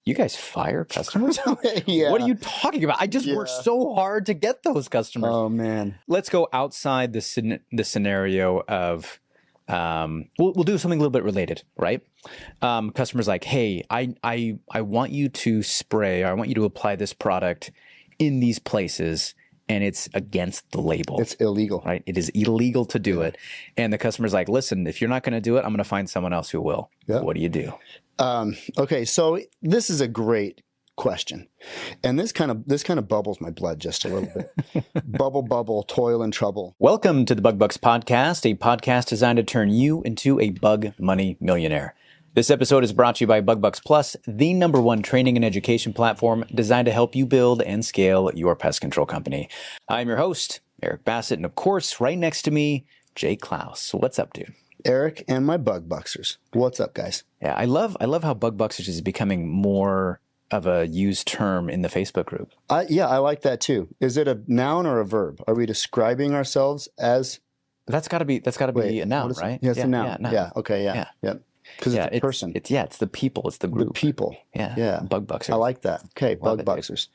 You guys fire customers? Yeah. What are you talking about? I just worked so hard to get those customers. Oh, man. Let's go outside the scenario of, we'll do something a little bit related, right? Customers like, hey, I want you to spray, or I want you to apply this product in these places, and it's against the label. It's illegal. Right? It is illegal to do it. And the customer's like, listen, if you're not going to do it, I'm going to find someone else who will. Yep. What do you do? Okay, so this is a great question. And this kind of bubbles my blood just a little bit. Bubble, toil and trouble. Welcome to the Bug Bucks Podcast, a podcast designed to turn you into a bug money millionaire. This episode is brought to you by Bug Bucks Plus, the #1 training and education platform designed to help you build and scale your pest control company. I'm your host, Eric Bassett, and of course, right next to me, Jay Claus. What's up, dude? Eric and my Bug Bucksers. What's up, guys? Yeah, I love how Bug Bucksers is becoming more of a used term in the Facebook group. Yeah, I like that too. Is it a noun or a verb? Are we describing ourselves as? That's got to be a noun, right? Yeah, it's a noun. Yeah. Okay. Yeah. Because it's a person. It's the people. It's the group. The people. Yeah. Bug Bucksers. I like that. Okay, Bug Bucksers.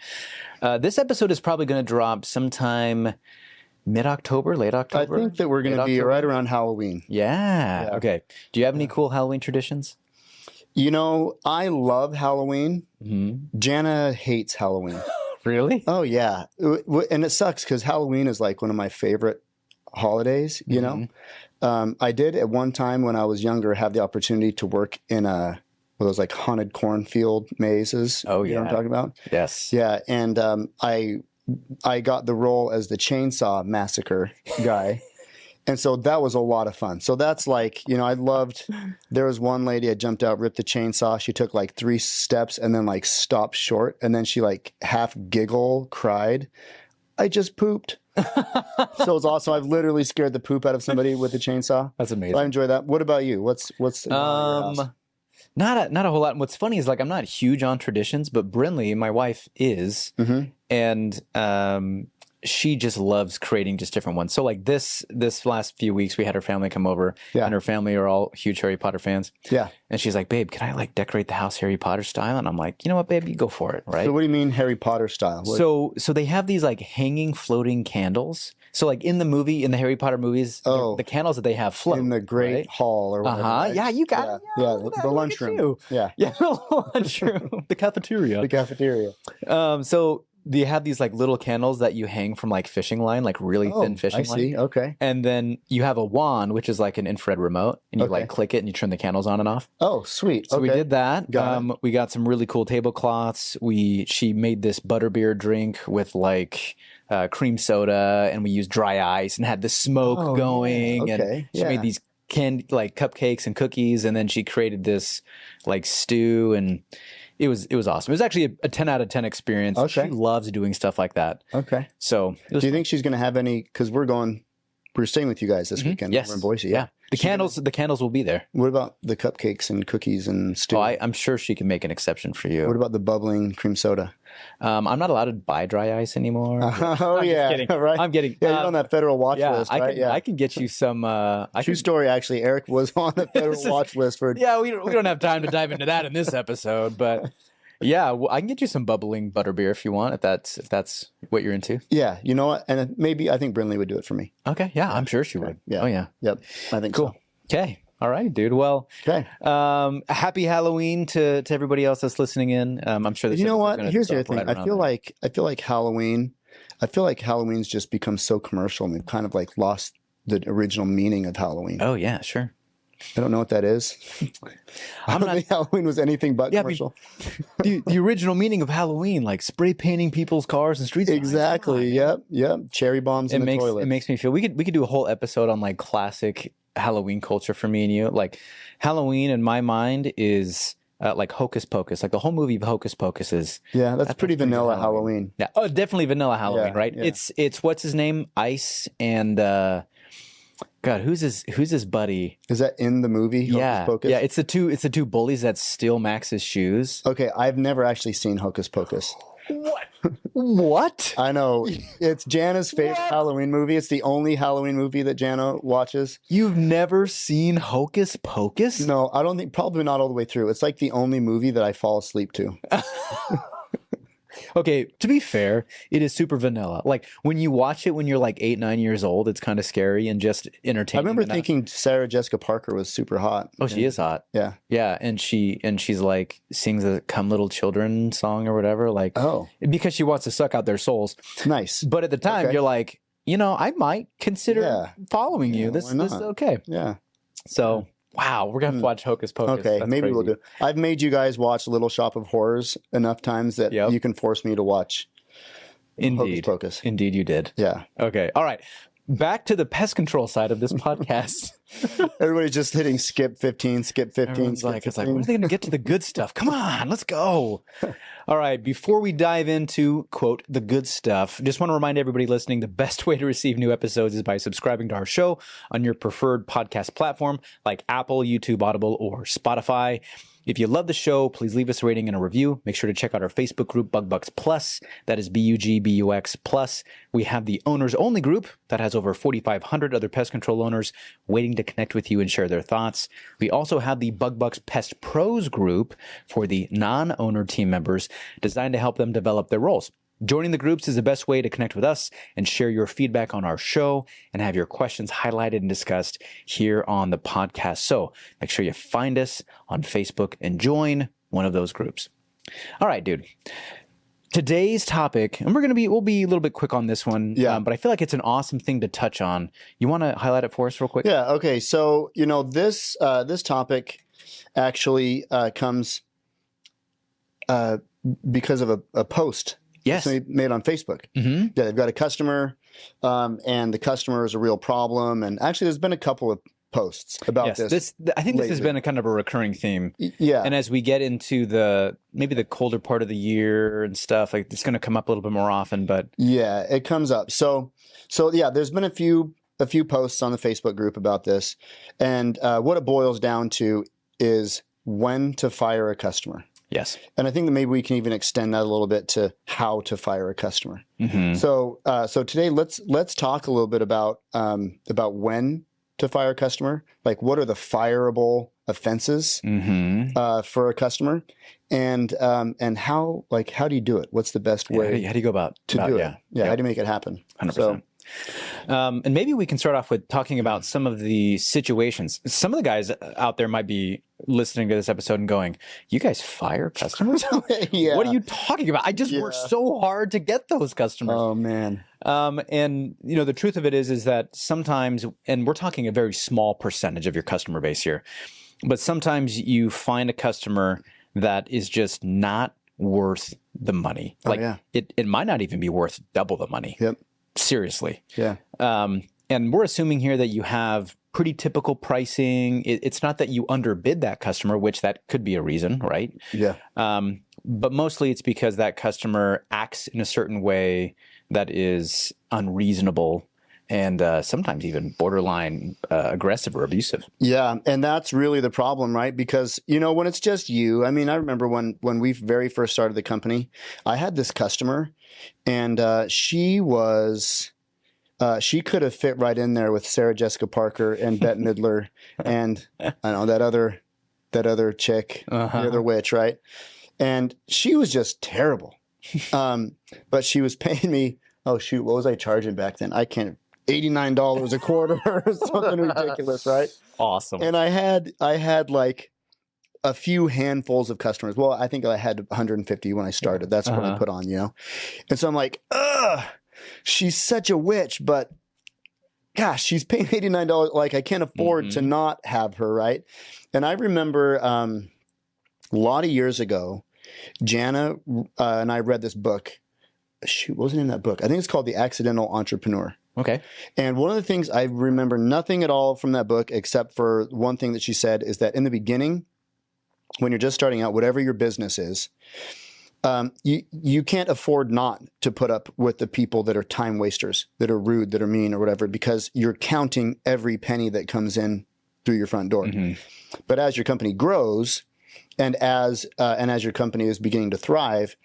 This episode is probably going to drop sometime mid-October, late October. I think that we're going to be right around Halloween. Yeah. Okay. Do you have any cool Halloween traditions? You know, I love Halloween. Mm-hmm. Jana hates Halloween. Really? Oh, yeah. And it sucks because Halloween is like one of my favorite holidays, you know? I did at one time when I was younger have the opportunity to work in one of those like haunted cornfield mazes. Oh, yeah. You know what I'm talking about? Yes. Yeah. And I got the role as the chainsaw massacre guy. And so that was a lot of fun. So that's like, you know, there was one lady I jumped out, ripped the chainsaw. She took like 3 steps and then like stopped short. And then she like half giggle cried. I just pooped. So it was awesome. I've literally scared the poop out of somebody with a chainsaw. That's amazing. So I enjoy that. What about you? What's not a whole lot. And what's funny is like I'm not huge on traditions, but Brinley, my wife, is, and she just loves creating just different ones. So like this last few weeks, we had her family come over, and her family are all huge Harry Potter fans. Yeah, and she's like, "Babe, can I like decorate the house Harry Potter style?" And I'm like, "You know what, babe, you go for it." Right. So what do you mean Harry Potter style? So they have these like hanging, floating candles. So like in the Harry Potter movies, the candles that they have float in the Great Hall or whatever. Right? Yeah, you got it. Yeah, the lunchroom. Yeah, the lunchroom, the cafeteria. The cafeteria. So they have these like little candles that you hang from like fishing line, like really thin fishing line. I see. Okay. And then you have a wand, which is like an infrared remote, and you like click it and you turn the candles on and off. Oh, sweet. So we did that. We got some really cool tablecloths. She made this butterbeer drink with like cream soda, and we used dry ice and had the smoke going. Yeah. Okay. And she made these like cupcakes and cookies, and then she created this like stew, and it was awesome. It was actually a 10 out of 10 experience. Okay. She loves doing stuff like that. Okay. So do you think she's going to have any, because we're staying with you guys this weekend. Yes. We're in Boise. Yeah. The candles will be there. What about the cupcakes and cookies and stew? Oh, I'm sure she can make an exception for you. What about the bubbling cream soda? I'm not allowed to buy dry ice anymore. Oh, yeah. Kidding. Right. I'm kidding. Yeah, you're on that federal watch list, right? I can get you some. True story, actually. Eric was on the federal watch list for. Yeah, we don't have time to dive into that in this episode, but. Yeah, well, I can get you some bubbling butterbeer if you want, if that's what you're into. Yeah, you know what? And maybe I think Brinley would do it for me. Okay, yeah, I'm sure she would. Yeah. Oh, yeah. Yep, I think cool. So. Okay, all right, dude. Well, happy Halloween to everybody else that's listening in. I'm sure. You know what? Here's the other thing. I feel like Halloween's just become so commercial, and they've kind of like lost the original meaning of Halloween. Oh yeah, sure. I don't know what that is. I don't think Halloween was anything but commercial. The original meaning of Halloween, like spray painting people's cars and streets. Exactly. Yep. Cherry bombs in the toilet. It makes me feel. We could do a whole episode on like classic Halloween culture for me and you. Like Halloween in my mind is like Hocus Pocus. Like the whole movie of Hocus Pocus is. Yeah, that's pretty vanilla Halloween. Yeah. Oh, definitely vanilla Halloween, right? Yeah. It's what's his name? Ice and. God, who's his buddy? Is that in the movie? Hocus Pocus? Yeah. It's the two bullies that steal Max's shoes. Okay, I've never actually seen Hocus Pocus. What? What? I know. It's Jana's favorite Halloween movie. It's the only Halloween movie that Jana watches. You've never seen Hocus Pocus? No, I don't think, probably not all the way through. It's like the only movie that I fall asleep to. Okay, to be fair, it is super vanilla. Like when you watch it when you're like 8, 9 years old, it's kind of scary and just I entertaining. remember thinking Sarah Jessica Parker was super hot. Oh, she is hot. Yeah. Yeah, and she's like sings the "Come Little Children" song or whatever, like because she wants to suck out their souls. Nice. But at the time, you're like, I might consider following you. This is okay. Yeah. So. Wow, we're gonna have to watch Hocus Pocus. Okay, That's maybe crazy. we'll do. I've made you guys watch Little Shop of Horrors enough times that you can force me to watch Indeed. Hocus Pocus. Indeed, you did. Yeah. Okay. All right. Back to the pest control side of this podcast. Everybody's just hitting skip 15, skip 15. Everyone's skip like, 15. it's like, when are they going to get to the good stuff? Come on, let's go. All right. Before we dive into, quote, the good stuff, just want to remind everybody listening the best way to receive new episodes is by subscribing to our show on your preferred podcast platform like Apple, YouTube, Audible, or Spotify. If you love the show, please leave us a rating and a review. Make sure to check out our Facebook group, BugBucks Plus. That is BUGBUX Plus. We have the owners only group that has over 4,500 other pest control owners waiting to connect with you and share their thoughts. We also have the BugBucks Pest Pros group for the non-owner team members designed to help them develop their roles. Joining the groups is the best way to connect with us and share your feedback on our show and have your questions highlighted and discussed here on the podcast. So make sure you find us on Facebook and join one of those groups. All right, dude. Today's topic, and we'll be a little bit quick on this one, but I feel like it's an awesome thing to touch on. You want to highlight it for us real quick? Yeah. Okay. So, this topic actually comes because of a post. Yes. Made on Facebook. Mm-hmm. Yeah, they've got a customer, and the customer is a real problem. And actually, there's been a couple of posts about this. I think this has been a kind of a recurring theme. Yeah. And as we get into maybe the colder part of the year and stuff, like it's going to come up a little bit more often. But yeah, it comes up. So yeah, there's been a few posts on the Facebook group about this, and what it boils down to is when to fire a customer. Yes. And I think that maybe we can even extend that a little bit to how to fire a customer. Mm-hmm. So today let's talk a little bit about when to fire a customer. Like, what are the fireable offenses for a customer, and how do you do it? What's the best way? How do you go about do it? Yeah. Yep. How do you make it happen? 100%. And maybe we can start off with talking about some of the situations. Some of the guys out there might be listening to this episode and going, "You guys fire customers? Yeah. What are you talking about? I just worked so hard to get those customers." Oh man. And the truth of it is that sometimes, and we're talking a very small percentage of your customer base here, but sometimes you find a customer that is just not worth the money. Like it might not even be worth double the money. Yep. Seriously. Yeah. And we're assuming here that you have pretty typical pricing. It's not that you underbid that customer, which that could be a reason, right? Yeah. But mostly it's because that customer acts in a certain way that is unreasonable and sometimes even borderline aggressive or abusive. Yeah, and that's really the problem, right? Because, when it's just you, I mean, I remember when we very first started the company, I had this customer, and she could have fit right in there with Sarah Jessica Parker and Bette Midler and I don't know that other chick, the other witch, right? And she was just terrible. But she was paying me, oh shoot, what was I charging back then? I can't. $89 a quarter or something ridiculous, right? Awesome. And I had like a few handfuls of customers. Well, I think I had 150 when I started. That's what I put on, And so I'm like, she's such a witch, but gosh, she's paying $89. Like, I can't afford to not have her, right? And I remember a lot of years ago, Jana and I read this book. Shoot, what was the name of that book? I think it's called The Accidental Entrepreneur. Okay. And one of the things I remember nothing at all from that book, except for one thing that she said, is that in the beginning, when you're just starting out, whatever your business is, you can't afford not to put up with the people that are time wasters, that are rude, that are mean or whatever, because you're counting every penny that comes in through your front door. But as your company grows and as your company is beginning to thrive,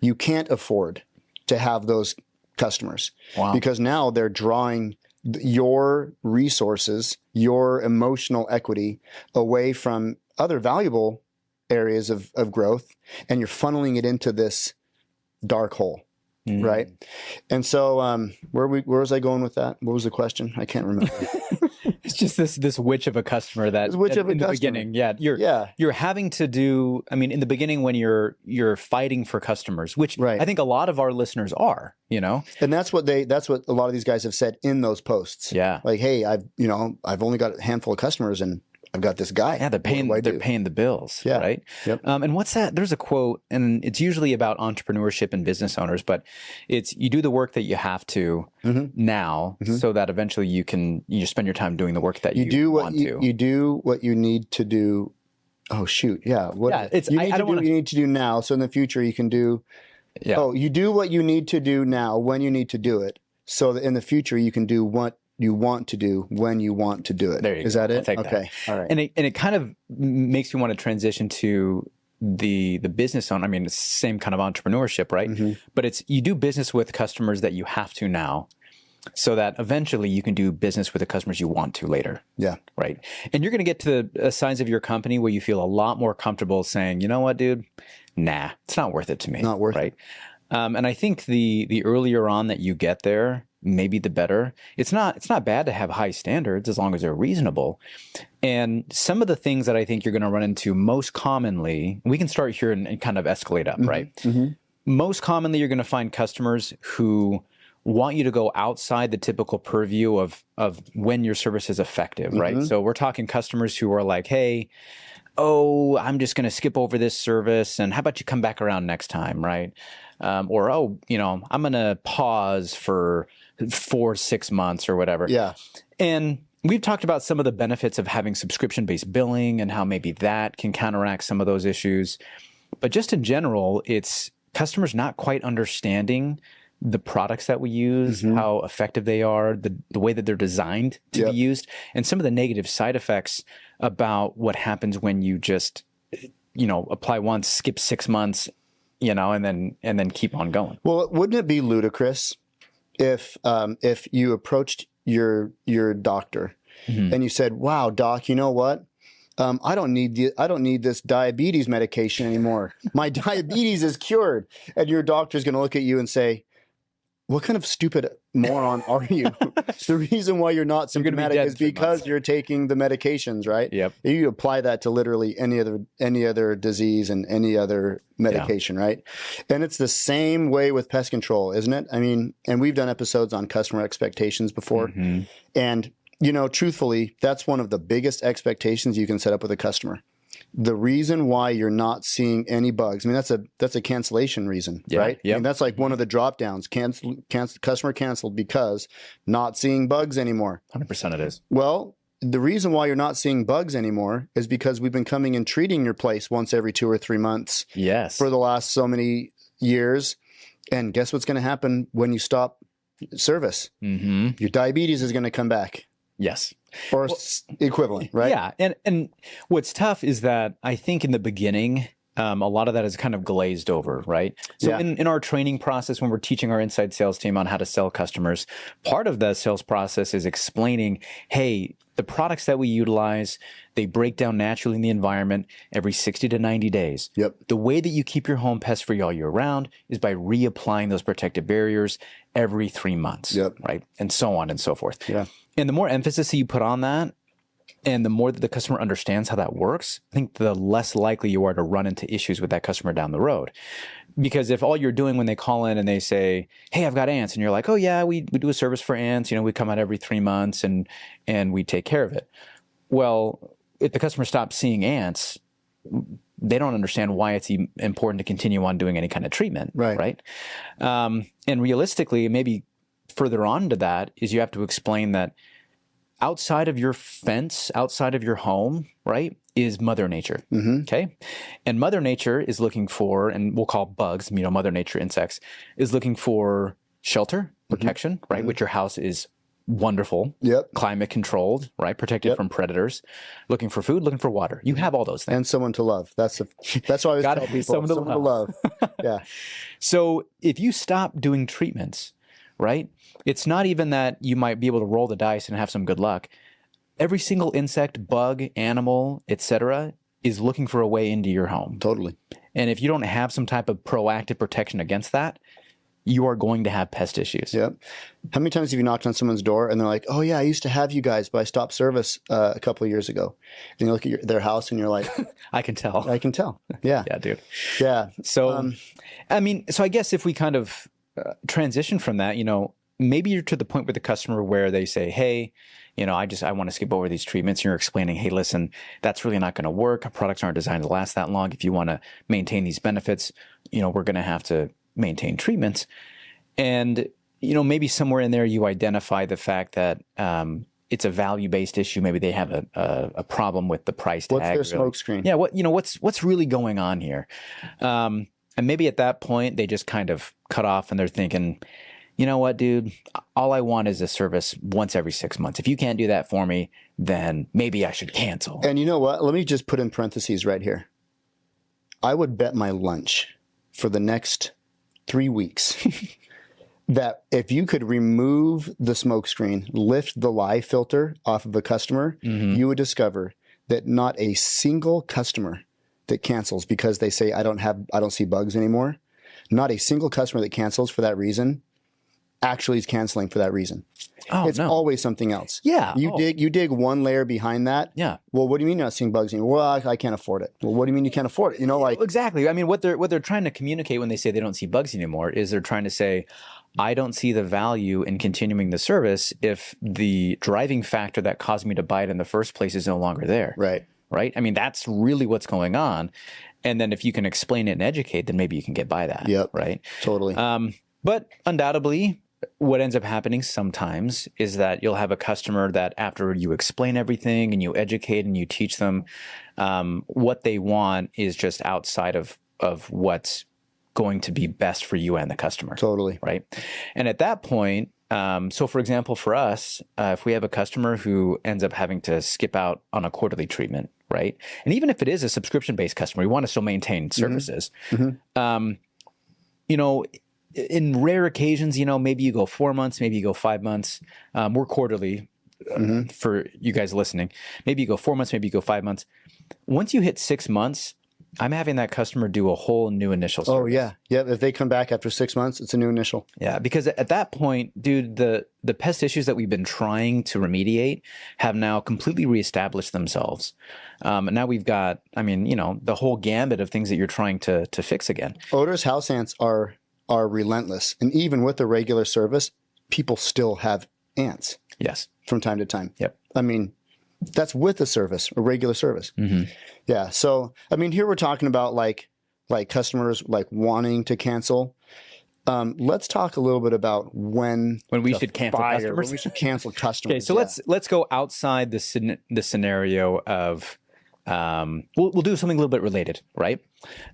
you can't afford to have those customers. Wow. Because now they're drawing your resources, your emotional equity away from other valuable areas of growth, and you're funneling it into this dark hole. Right. And so where was I going with that? What was the question? I can't remember. It's just this witch of a customer that in the beginning, you're having to do. I mean, in the beginning when you're fighting for customers, which I think a lot of our listeners are, you know. And that's what a lot of these guys have said in those posts. Yeah. Like, hey, I've only got a handful of customers and I've got this guy. Yeah, they're paying the bills. Yeah. Right. Yep. And what's that? There's a quote, and it's usually about entrepreneurship and business owners, but it's you do the work that you have to now, so that eventually you spend your time doing the work that you want to. You do what you need to do. Oh shoot, yeah. You need to do now, so in the future you can do. Yeah. Oh, you do what you need to do now when you need to do it, so that in the future you can do what you want to do when you want to do it. There you go. Is that it? Okay. That. All right. And it kind of makes me want to transition to the business owner. I mean, it's the same kind of entrepreneurship, right? But it's you do business with customers that you have to now, so that eventually you can do business with the customers you want to later. Yeah. Right. And you're going to get to a size of your company where you feel a lot more comfortable saying, you know what, dude, nah, it's not worth it to me. Not worth it. And I think the earlier on that you get there, maybe the better. It's not bad to have high standards as long as they're reasonable. And some of the things that I think you're going to run into most commonly, we can start here and kind of escalate up, right? Most commonly, you're going to find customers who want you to go outside the typical purview of when your service is effective, right? So we're talking customers who are like, hey, oh, I'm just going to skip over this service, and how about you come back around next time, right? Or, oh, I'm going to pause for 4-6 months or whatever. Yeah. And we've talked about some of the benefits of having subscription-based billing and how maybe that can counteract some of those issues. But just in general, it's customers not quite understanding the products that we use, how effective they are, the way that they're designed to be used, and some of the negative side effects about what happens when you just, apply once, skip 6 months, and then keep on going. Well, wouldn't it be ludicrous if you approached your doctor and you said, "Wow, doc, you know what? I don't need this diabetes medication anymore. My diabetes is cured." And your doctor's going to look at you and say, "What kind of stupid moron are you? The reason why you're not symptomatic is because you're taking the medications, right?" Yep. You apply that to literally any other disease and any other medication, right? And it's the same way with pest control, isn't it? I mean, and we've done episodes on customer expectations before. And, truthfully, that's one of the biggest expectations you can set up with a customer. The reason why you're not seeing any bugs, I mean, that's a cancellation reason, right? Yeah. And that's like one of the drop downs, customer canceled because not seeing bugs anymore. 100% it is. Well, the reason why you're not seeing bugs anymore is because we've been coming and treating your place once every 2 or 3 months for the last so many years. And guess what's going to happen when you stop service? Your diabetes is going to come back. Yes. Or equivalent, right? Yeah. And what's tough is that I think in the beginning, a lot of that is kind of glazed over, right? So in our training process, when we're teaching our inside sales team on how to sell customers, part of the sales process is explaining, hey, the products that we utilize, they break down naturally in the environment every 60 to 90 days. The way that you keep your home pest-free all year round is by reapplying those protective barriers every 3 months, right? And so on and so forth. And the more emphasis that you put on that, and the more that the customer understands how that works, I think the less likely you are to run into issues with that customer down the road. Because if all you're doing when they call in and they say, "Hey, I've got ants," and you're like, "Oh yeah, we do a service for ants. We come out every 3 months and we take care of it." Well, if the customer stops seeing ants, they don't understand why it's important to continue on doing any kind of treatment, right? And realistically, maybe further on to that is you have to explain that outside of your fence, outside of your home, right, is Mother Nature. Okay. And Mother Nature is looking for, and we'll call bugs, Mother Nature insects, is looking for shelter, protection, right, which your house is wonderful. Yep. Climate controlled, right? Protected from predators. Looking for food, looking for water. You have all those things. And someone to love. That's what I always tell people. Someone to love. Yeah. So if you stop doing treatments, right? It's not even that you might be able to roll the dice and have some good luck. Every single insect, bug, animal, etc., is looking for a way into your home. Totally. And if you don't have some type of proactive protection against that, you are going to have pest issues. Yep. How many times have you knocked on someone's door and they're like, "Oh yeah, I used to have you guys, but I stopped service a couple of years ago." And you look at their house and you're like, I can tell. I can tell. Yeah. Yeah, dude. Yeah. So, so I guess if we kind of transition from that, maybe you're to the point with the customer where they say, "Hey, I want to skip over these treatments." And you're explaining, "Hey, listen, that's really not going to work. Our products aren't designed to last that long. If you want to maintain these benefits, we're going to have to maintain treatments." And, maybe somewhere in there you identify the fact that it's a value-based issue. Maybe they have a problem with the price tag. What's their smoke screen? Yeah. What's really going on here? And maybe at that point they just kind of cut off and they're thinking, "You know what, dude, all I want is a service once every 6 months. If you can't do that for me, then maybe I should cancel." And you know what? Let me just put in parentheses right here. I would bet my lunch for the next 3 weeks that if you could remove the smoke screen, lift the lye filter off of a customer, you would discover that not a single customer that cancels because they say, I don't see bugs anymore. Not a single customer that cancels for that reason actually is canceling for that reason. Oh, it's always something else. Yeah. You dig one layer behind that. Yeah. Well, what do you mean you're not seeing bugs anymore? Well, I can't afford it. Well, what do you mean you can't afford it? Exactly. I mean, what they're trying to communicate when they say they don't see bugs anymore is they're trying to say, I don't see the value in continuing the service if the driving factor that caused me to buy it in the first place is no longer there. Right. Right. I mean, that's really what's going on. And then if you can explain it and educate, then maybe you can get by that. Yep. Right. Totally. But undoubtedly, what ends up happening sometimes is that you'll have a customer that after you explain everything and you educate and you teach them, what they want is just outside of what's going to be best for you and the customer. Totally. Right. And at that point, so for example, for us, if we have a customer who ends up having to skip out on a quarterly treatment, right? And even if it is a subscription-based customer, we want to still maintain services. In rare occasions, maybe you go 4 months, maybe you go 5 months. We're quarterly for you guys listening. Maybe you go 4 months, maybe you go 5 months. Once you hit 6 months, I'm having that customer do a whole new initial service. Oh, yeah. Yeah. If they come back after 6 months, it's a new initial. Yeah. Because at that point, dude, the pest issues that we've been trying to remediate have now completely reestablished themselves. And now we've got, the whole gambit of things that you're trying to fix again. Odorous house ants are relentless. And even with the regular service, people still have ants. Yes. From time to time. Yep. That's with a service, a regular service. Yeah. So, here we're talking about like customers like wanting to cancel. Let's talk a little bit about when we should cancel customers. When we should cancel customers. Okay. So let's go outside the scenario of, we'll do something a little bit related, right?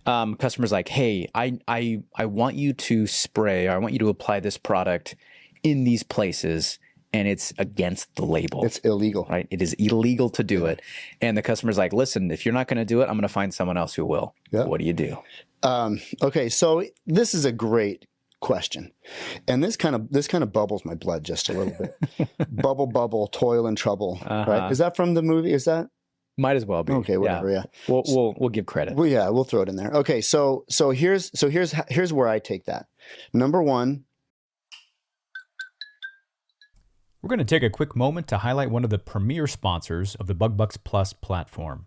Customers like, "Hey, I want you to spray, or I want you to apply this product in these places, and it's against the label. It's illegal. Right? It is illegal to do it." And the customer's like, "Listen, if you're not going to do it, I'm going to find someone else who will." Yep. What do you do? Okay, so this is a great question, and this kind of bubbles my blood just a little bit. Bubble, toil and trouble. Right? Is that from the movie? Is that? Might as well be. Okay, whatever. Yeah. We'll give credit. Well, yeah, we'll throw it in there. Okay, so here's where I take that. Number one. We're going to take a quick moment to highlight one of the premier sponsors of the BugBucks Plus platform.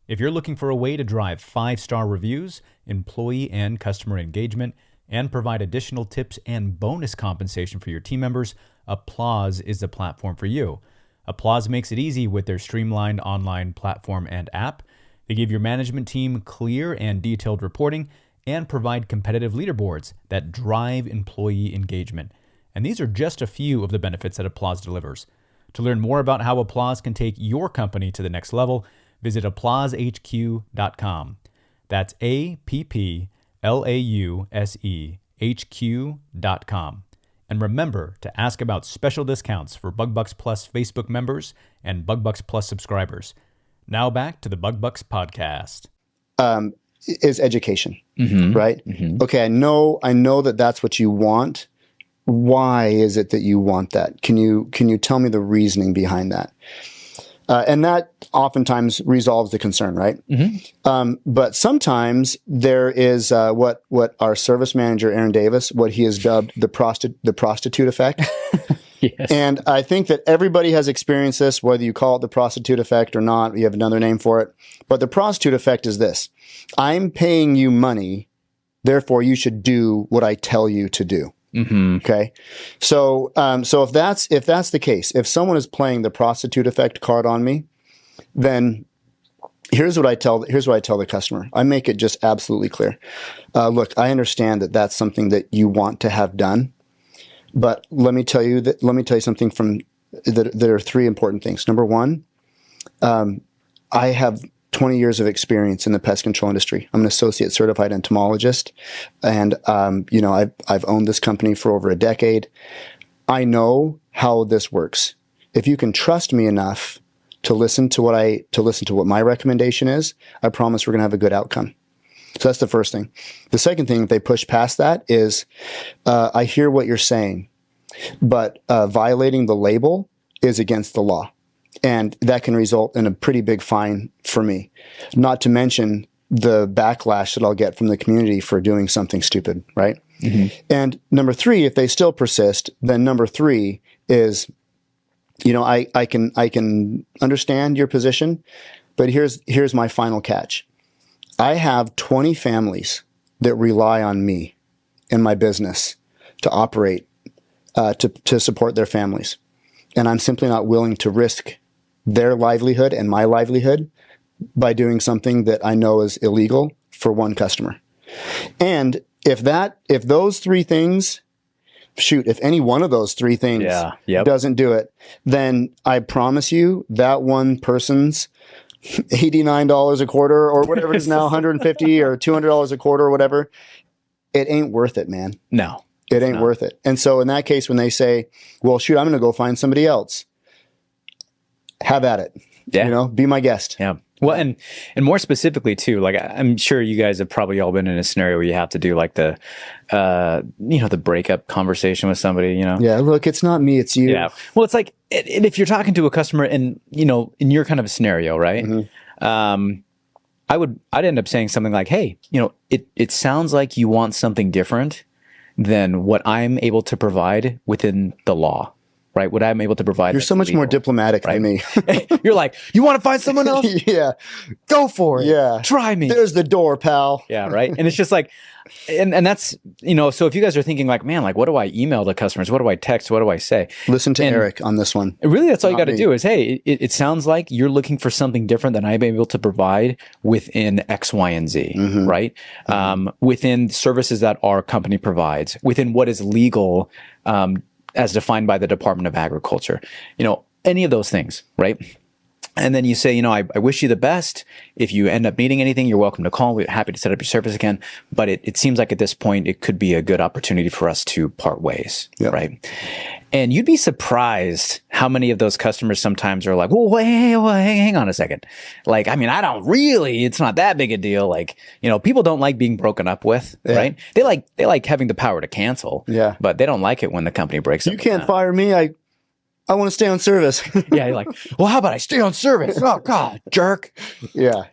If you're looking for a way to drive 5-star reviews, employee and customer engagement, and provide additional tips and bonus compensation for your team members, Applause is the platform for you. Applause makes it easy with their streamlined online platform and app. They give your management team clear and detailed reporting and provide competitive leaderboards that drive employee engagement. And these are just a few of the benefits that Applause delivers. To learn more about how Applause can take your company to the next level, visit applaushq.com. That's APPLAUSEHQ.com. And remember to ask about special discounts for Bug Bucks Plus Facebook members and Bug Bucks Plus subscribers. Now back to the Bug Bucks podcast. Is education, right? Okay, I know that that's what you want. Why is it that you want that? Can you tell me the reasoning behind that? And that oftentimes resolves the concern, right? But sometimes there is what our service manager, Aaron Davis, what he has dubbed the prostitute effect. Yes. And I think that everybody has experienced this, whether you call it the prostitute effect or not. You have another name for it. But the prostitute effect is this. I'm paying you money, therefore you should do what I tell you to do. Okay. So if that's the case, if someone is playing the prostitute effect card on me, then here's what I tell the customer. I make it just absolutely clear. Look, I understand that that's something that you want to have done, but let me tell you something that are three important things. Number one, I have 20 years of experience in the pest control industry. I'm an associate certified entomologist, and I've owned this company for over a decade. I know how this works. If you can trust me enough to listen to what my recommendation is, I promise we're going to have a good outcome. So that's the first thing. The second thing, if they push past that, is I hear what you're saying, but violating the label is against the law. And that can result in a pretty big fine for me, not to mention the backlash that I'll get from the community for doing something stupid, right? And number three, if they still persist, then number three is, I can understand your position, but here's my final catch. I have 20 families that rely on me and my business to operate, to support their families. And I'm simply not willing to risk their livelihood and my livelihood by doing something that I know is illegal for one customer. And if those three things, if any one of those three things doesn't do it, then I promise you that one person's $89 a quarter or whatever it is now, $150 or $200 a quarter or whatever, it ain't worth it, man. No. It ain't worth it. And so in that case, when they say, well, shoot, I'm going to go find somebody else, have at it. Yeah. Be my guest. Yeah. Well, and more specifically too, like I'm sure you guys have probably all been in a scenario where you have to do like the breakup conversation with somebody, Yeah. Look, it's not me, it's you. Yeah. Well, it's like, and if you're talking to a customer and, in your kind of a scenario, right? I'd end up saying something like, hey, it sounds like you want something different than what I'm able to provide within the law. Right? What I'm able to provide. You're so much more diplomatic than me. You're like, you want to find someone else? Yeah. Go for it. Yeah. Try me. There's the door, pal. Yeah. Right. And it's just like, and that's, so if you guys are thinking like, man, like, what do I email to customers? What do I text? What do I say? Listen to Eric on this one. Really, that's all you got to do is, hey, it sounds like you're looking for something different than I'm able to provide within X, Y, and Z, right? Within services that our company provides, within what is legal, as defined by the Department of Agriculture, any of those things, right? And then you say, I wish you the best. If you end up needing anything, you're welcome to call. We're happy to set up your service again. But it seems like at this point, it could be a good opportunity for us to part ways, right? And you'd be surprised how many of those customers sometimes are like, well, hang on a second. Like, I mean, it's not that big a deal. Like, people don't like being broken up with, right? They like having the power to cancel, but they don't like it when the company breaks up. You can't fire me. I want to stay on service. Yeah. You're like, well, how about I stay on service? Oh God, jerk. Yeah.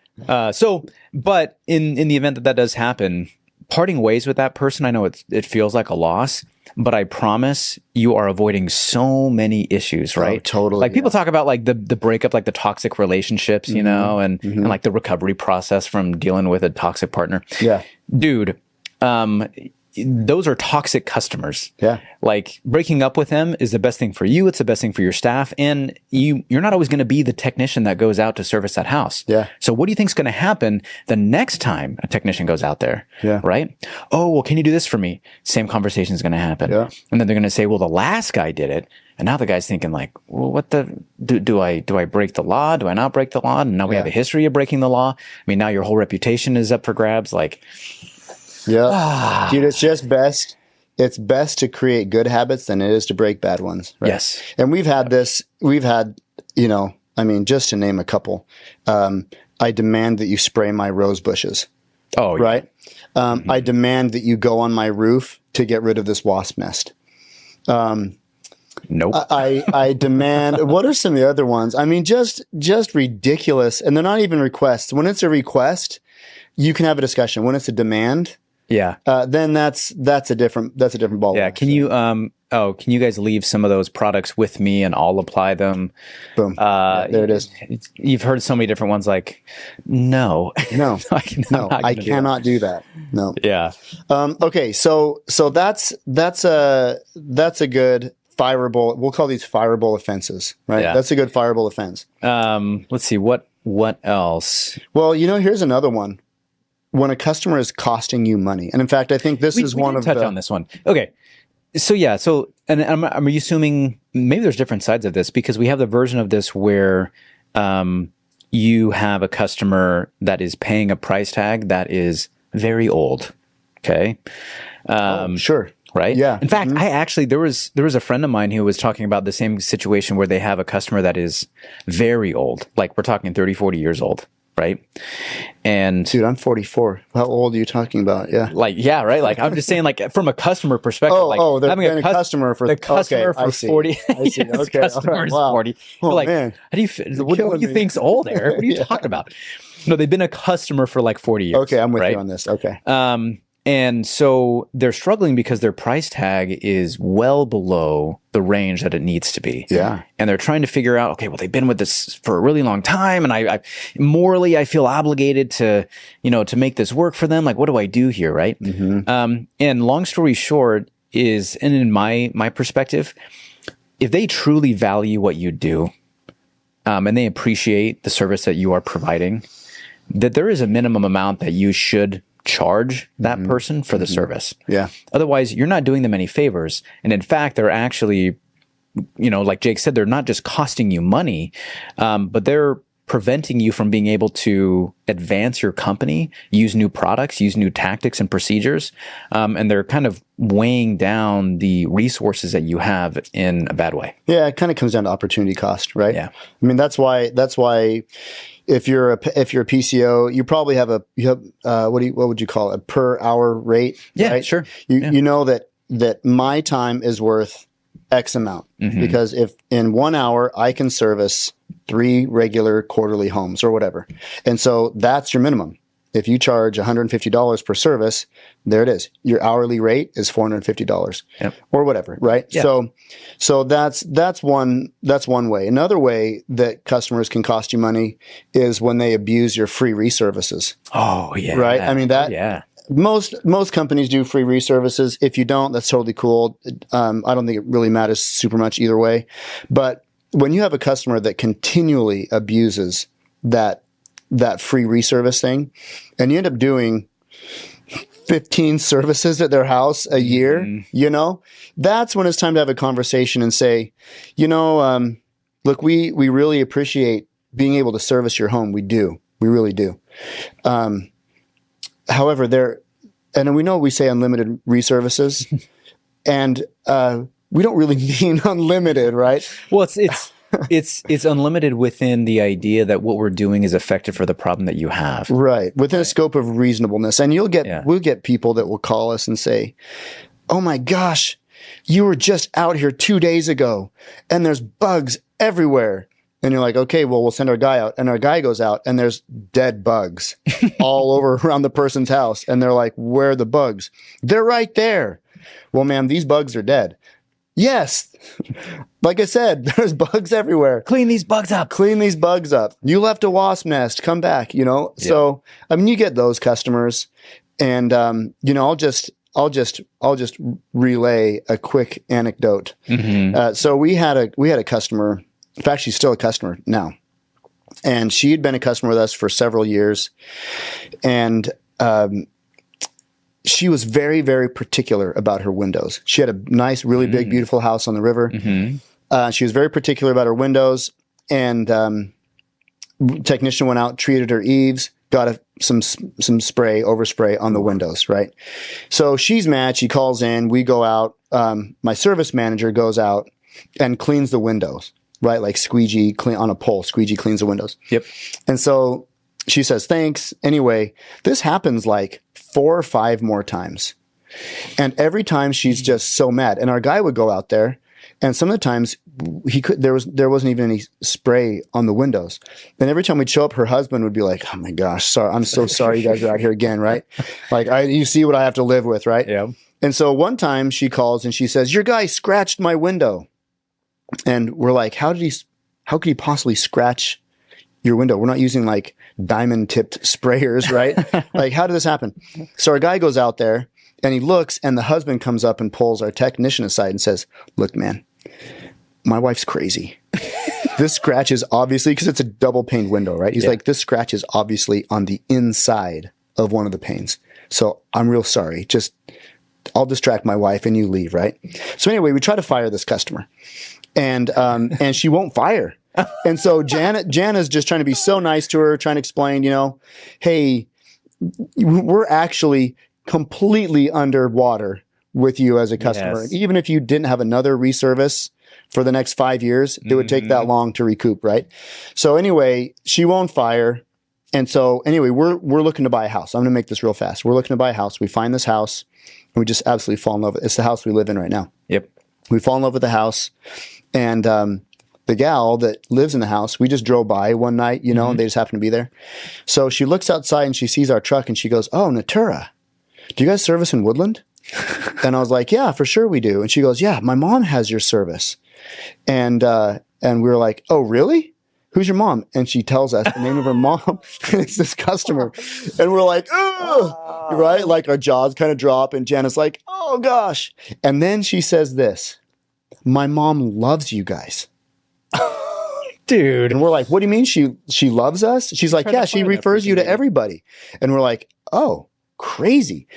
But in the event that does happen, parting ways with that person, I know it feels like a loss, but I promise you are avoiding so many issues, right? Oh, totally. Like people talk about like the breakup, like the toxic relationships, and like the recovery process from dealing with a toxic partner. Yeah. Dude, those are toxic customers. Yeah. Like breaking up with them is the best thing for you. It's the best thing for your staff. And you're not always going to be the technician that goes out to service that house. Yeah. So what do you think is going to happen the next time a technician goes out there? Yeah. Right? Oh, well, can you do this for me? Same conversation is going to happen. Yeah. And then they're going to say, well, the last guy did it. And now the guy's thinking like, well, what do I break the law? Do I not break the law? And now we have a history of breaking the law. I mean, now your whole reputation is up for grabs. Like, yeah. Dude, it's just best it's best to create good habits than it is to break bad ones. Right? Yes. And we've had, I mean, just to name a couple, I demand that you spray my rose bushes. Oh, yeah. Right. I demand that you go on my roof to get rid of this wasp nest. Nope. I demand, what are some of the other ones? I mean, just ridiculous. And they're not even requests. When it's a request, you can have a discussion. When it's a demand, yeah. Then that's a different ball. Yeah. Can you, can you guys leave some of those products with me and I'll apply them? Boom. There it is. You've heard so many different ones like, no, I cannot do that. No. Yeah. Okay. So that's a good fireable. We'll call these fireable offenses, right? Yeah. That's a good fireable offense. Let's see. What else? Well, here's another one. When a customer is costing you money. And in fact, I think this is one of the... touch on this one. Okay. So yeah, and I'm assuming maybe there's different sides of this because we have the version of this where you have a customer that is paying a price tag that is very old. Okay. Sure. Right. Yeah. In fact, there was a friend of mine who was talking about the same situation where they have a customer that is very old. Like we're talking 30, 40 years old. Right. And dude, I'm 44. How old are you talking about? Yeah. Like, yeah, right. Like I'm just saying, like from a customer perspective, they're having a customer for 40. I see. Okay. Customer is 40. Oh, like, man. What do you think's old, Eric? What are you talking about? No, they've been a customer for like 40 years. Okay. I'm with you on this. Okay. And so they're struggling because their price tag is well below the range that it needs to be. Yeah. And they're trying to figure out, okay, well, they've been with this for a really long time. And I morally, I feel obligated to make this work for them. Like, what do I do here? Right. Mm-hmm. And long story short is, and in my perspective, if they truly value what you do, and they appreciate the service that you are providing, that there is a minimum amount that you should charge that person for the service. Yeah. Otherwise, you're not doing them any favors. And in fact, they're actually, like Jake said, they're not just costing you money, but they're preventing you from being able to advance your company, use new products, use new tactics and procedures. And they're kind of weighing down the resources that you have in a bad way. Yeah. It kind of comes down to opportunity cost, right? Yeah. I mean, that's why if you're a PCO, you probably have what would you call it? A per hour rate? Yeah, right? sure. You know that my time is worth X amount because if in 1 hour I can service 3 regular quarterly homes or whatever, and so that's your minimum. If you charge $150 per service, there it is. Your hourly rate is $450 or whatever, right? Yeah. So that's one way. Another way that customers can cost you money is when they abuse your free reservices. Oh yeah. Right. I mean most companies do free reservices. If you don't, that's totally cool. I don't think it really matters super much either way. But when you have a customer that continually abuses that free reservice thing, and you end up doing 15 services at their house a year, that's when it's time to have a conversation and say, look, we really appreciate being able to service your home. We do. We really do. However, and we know we say unlimited reservices, and we don't really mean unlimited, right? Well, it's unlimited within the idea that what we're doing is effective for the problem that you have. Right. Within a scope of reasonableness. And we'll get people that will call us and say, oh my gosh, you were just out here 2 days ago and there's bugs everywhere. And you're like, okay, well, we'll send our guy out. And our guy goes out and there's dead bugs all over around the person's house. And they're like, where are the bugs? They're right there. Well, ma'am, these bugs are dead. Yes. Like I said, there's bugs everywhere. Clean these bugs up. You left a wasp nest. Come back, Yeah. So, I mean, you get those customers, and I'll just relay a quick anecdote. So we had a customer. In fact, she's still a customer now, and she had been a customer with us for several years, and she was very, very particular about her windows. She had a nice, really big, beautiful house on the river. She was very particular about her windows, and technician went out, treated her eaves, got some spray, overspray on the windows, right? So she's mad. She calls in. We go out. My service manager goes out and cleans the windows, right? Like squeegee clean on a pole. Squeegee cleans the windows. Yep. And so she says, thanks. Anyway, this happens like 4 or 5 more times. And every time she's just so mad. And our guy would go out there, and some of the times there wasn't even any spray on the windows. And every time we'd show up, her husband would be like, oh my gosh, sorry, I'm so sorry you guys are out here again, right? Like you see what I have to live with, right? Yeah. And so one time she calls and she says, your guy scratched my window. And we're like, how could he possibly scratch your window? We're not using like diamond tipped sprayers, right? Like, how did this happen? So our guy goes out there and he looks, and the husband comes up and pulls our technician aside and says, look, man, my wife's crazy. This scratch is obviously, because it's a double paned window, right? He's like, this scratch is obviously on the inside of one of the panes. So I'm real sorry. Just, I'll distract my wife and you leave, right? So anyway, we try to fire this customer, and she won't fire. And so Jana's just trying to be so nice to her, trying to explain, hey, we're actually completely underwater with you as a customer. Yes. Even if you didn't have another reservice for the next 5 years, it would take that long to recoup, right? So anyway, she won't fire. And so anyway, we're looking to buy a house. I'm going to make this real fast. We're looking to buy a house. We find this house and we just absolutely fall in love with it. It's the house we live in right now. Yep. We fall in love with the house, and the gal that lives in the house, we just drove by one night, and they just happened to be there. So she looks outside and she sees our truck and she goes, oh, Natura, do you guys service in Woodland? And I was like, yeah, for sure we do. And she goes, yeah, my mom has your service. And we were like, oh, really? Who's your mom? And she tells us the name of her mom. It's this customer. And we're like, oh, right? Like our jaws kind of drop, and Jana's like, oh gosh. And then she says this, my mom loves you guys. Dude. And we're like, what do you mean she loves us? She's like, yeah, she refers you to everybody. And we're like, oh, crazy.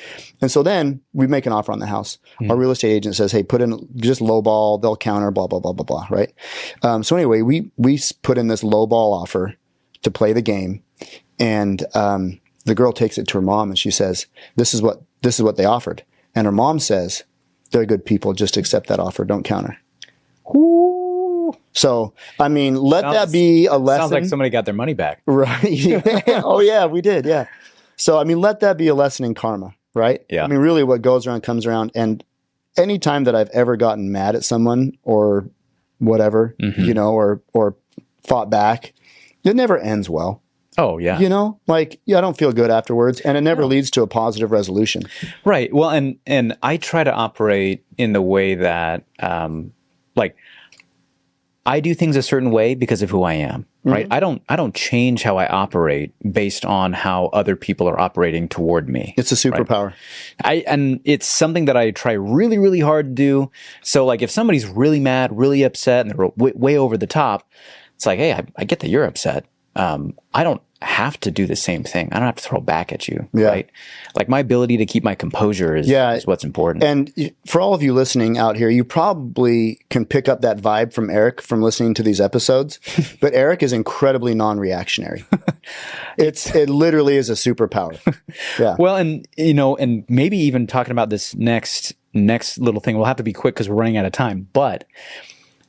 And so then we make an offer on the house. Our real estate agent says, hey, put in just low ball, they'll counter, blah, blah, blah, blah, blah, right? So anyway, we put in this low ball offer to play the game. And the girl takes it to her mom and she says, this is what they offered. And her mom says, they're good people, just accept that offer, don't counter. Ooh. So, I mean, that be a lesson. Sounds like somebody got their money back. Right. Oh yeah, we did. Yeah. So, I mean, let that be a lesson in karma, right? Yeah. I mean, really what goes around comes around. And any time that I've ever gotten mad at someone or whatever, or fought back, it never ends well. Oh, yeah. I don't feel good afterwards, and it never leads to a positive resolution. Right. Well, and I try to operate in the way that, I do things a certain way because of who I am, right? I don't change how I operate based on how other people are operating toward me. It's a superpower. Right? And it's something that I try really, really hard to do. So like if somebody's really mad, really upset, and they're way over the top, it's like, hey, I get that you're upset. I don't have to do the same thing. I don't have to throw back at you, right? Like my ability to keep my composure is what's important. And for all of you listening out here, you probably can pick up that vibe from Eric from listening to these episodes, but Eric is incredibly non-reactionary. It literally is a superpower. Yeah. Well, and and maybe even talking about this next little thing, we'll have to be quick because we're running out of time, but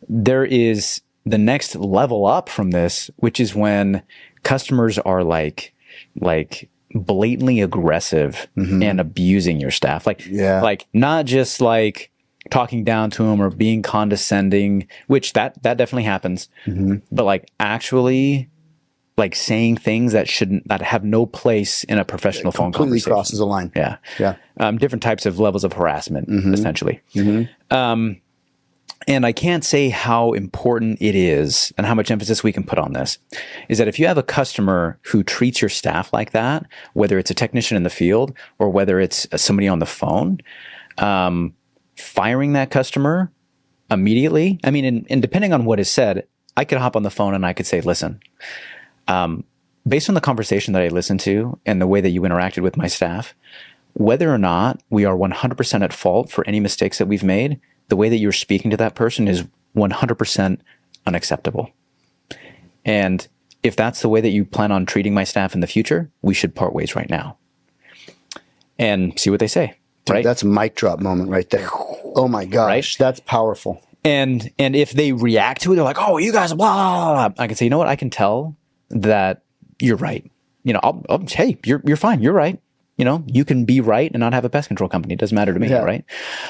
there is the next level up from this, which is when customers are like blatantly aggressive and abusing your staff. Like not just like talking down to them or being condescending, which that definitely happens, but like actually like saying things that have no place in a professional phone conversation. Completely crosses a line. Yeah. Yeah. Different types of levels of harassment, essentially. And I can't say how important it is and how much emphasis we can put on this, is that if you have a customer who treats your staff like that, whether it's a technician in the field or whether it's somebody on the phone, firing that customer immediately. I mean, and depending on what is said, I could hop on the phone and I could say, listen, based on the conversation that I listened to and the way that you interacted with my staff, whether or not we are 100% at fault for any mistakes that we've made, the way that you're speaking to that person is 100% unacceptable. And if that's the way that you plan on treating my staff in the future, we should part ways right now. And see what they say. Dude, right? that's a mic drop moment right there. Oh my gosh, Right? that's powerful. And if they react to it, they're like, "Oh, you guys, blah, blah, blah." I can say, "You know what? I can tell that you're right. You know, hey, you're fine. You're right. You know, you can be right and not have a pest control company. It doesn't matter to me, right?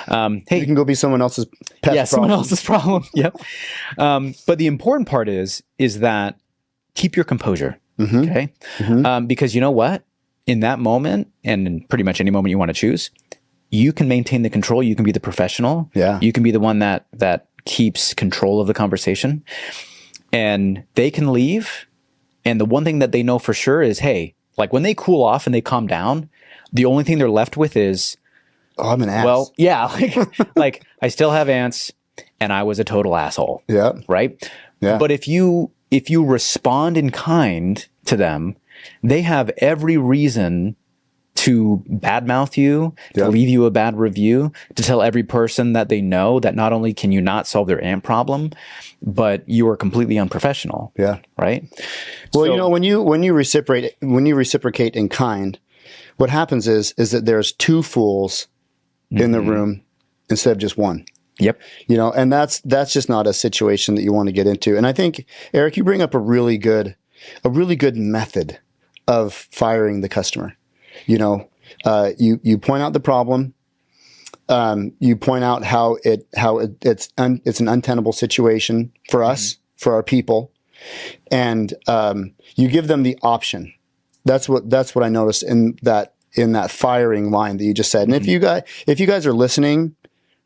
Hey, you can go be someone else's pest problem. someone else's problem. Yep. But the important part is that keep your composure. Okay. Because you know what? In that moment, and in pretty much any moment you want to choose, you can maintain the control. You can be the professional. Yeah. You can be the one that keeps control of the conversation, and they can leave. And the one thing that they know for sure is, hey, like when they cool off and they calm down, the only thing they're left with is, oh, I'm an ass. well, yeah, like I still have ants and I was a total asshole. Yeah. Right. Yeah. But if you respond in kind to them, they have every reason to badmouth you, to leave you a bad review, to tell every person that they know that not only can you not solve their ant problem, but you are completely unprofessional. Yeah. Right. Well, So- you know, when you reciprocate in kind, what happens is that there's two fools in the room instead of just one. Yep. You know, and that's just not a situation that you want to get into. And I think, Eric, you bring up a really good method of firing the customer. You know, you point out the problem. You point out how it's an untenable situation for us, for our people, and you give them the option. That's what I noticed in that firing line that you just said. And if you guys are listening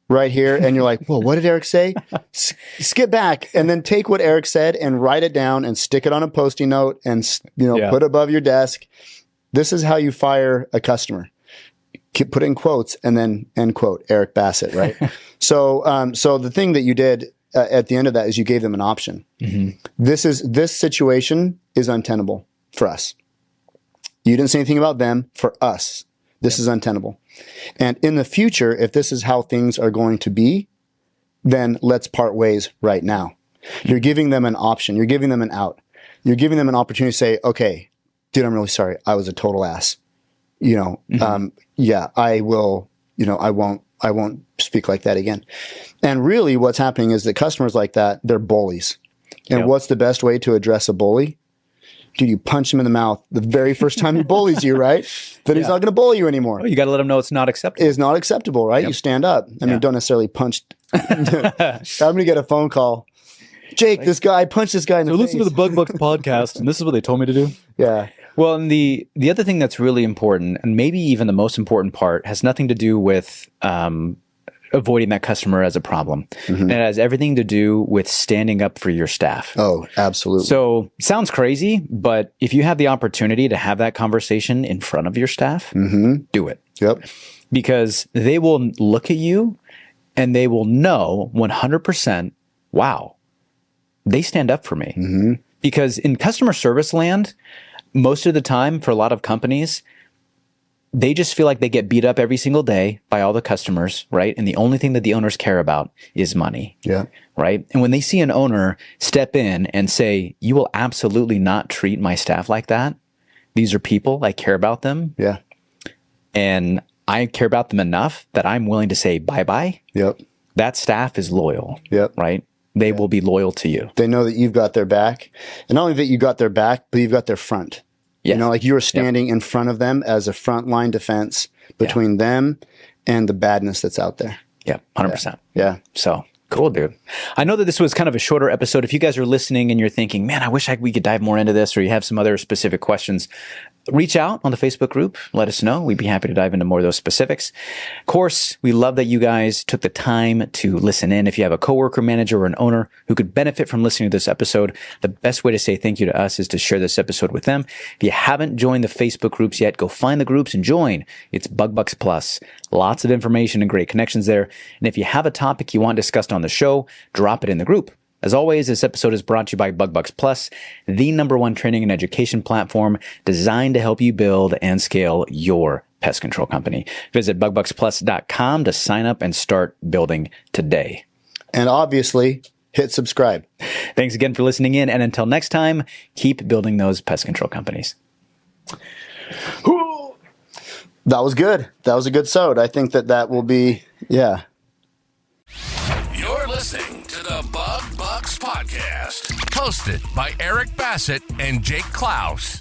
right here and you're like, well, what did Eric say? Skip back and then take what Eric said and write it down and stick it on a Post-it note and put it above your desk. This is how you fire a customer. Put in quotes and then end quote, Eric Bassett, right? So the thing that you did at the end of that is you gave them an option. This situation is untenable for us. You didn't say anything about them. For us, this is untenable. And in the future, if this is how things are going to be, then let's part ways right now. You're giving them an option. You're giving them an out. You're giving them an opportunity to say, okay, dude, I'm really sorry. I was a total ass. You know, yeah, I will, I won't speak like that again. And really what's happening is that customers like that, they're bullies. And what's the best way to address a bully? Dude, you punch him in the mouth the very first time he bullies you, right? Then he's not going to bully you anymore. Well, you got to let them know it's not acceptable. It's not acceptable, right? You stand up. I mean, don't necessarily punch. I'm going to get a phone call. Jake, this guy punched this guy in the face. Listen to the Bug Bucks podcast, and this is what they told me to do. Yeah. Well, and the other thing that's really important, and maybe even the most important part, has nothing to do with avoiding that customer as a problem. And it has everything to do with standing up for your staff. Oh, absolutely. So sounds crazy, but if you have the opportunity to have that conversation in front of your staff, do it. Yep. Because they will look at you and they will know 100%, wow, they stand up for me. Because in customer service land, most of the time for a lot of companies, they just feel like they get beat up every single day by all the customers, right? And the only thing that the owners care about is money. Yeah. Right. And when they see an owner step in and say, you will absolutely not treat my staff like that. These are people. I care about them. Yeah. And I care about them enough that I'm willing to say bye-bye. Yep. That staff is loyal. Yep. Right. They will be loyal to you. They know that you've got their back. And not only that you got their back, but you've got their front. Yes. You know, like you're standing in front of them as a frontline defense between them and the badness that's out there. Yeah, 100%. Yeah. So cool, dude. I know that this was kind of a shorter episode. If you guys are listening and you're thinking, man, I wish we could dive more into this, or you have some other specific questions, reach out on the Facebook group. Let us know. We'd be happy to dive into more of those specifics. Of course, we love that you guys took the time to listen in. If you have a coworker, manager, or an owner who could benefit from listening to this episode, the best way to say thank you to us is to share this episode with them. If you haven't joined the Facebook groups yet, go find the groups and join. It's Bug Bucks Plus. Lots of information and great connections there. And if you have a topic you want discussed on the show, drop it in the group. As always, this episode is brought to you by Bug Bucks Plus, the #1 training and education platform designed to help you build and scale your pest control company. Visit bugbucksplus.com to sign up and start building today. And obviously, hit subscribe. Thanks again for listening in. And until next time, keep building those pest control companies. That was good. That was a good sode. I think that will be, yeah. You're listening to the Bug Bucks Podcast, hosted by Eric Bassett and Jake Claus.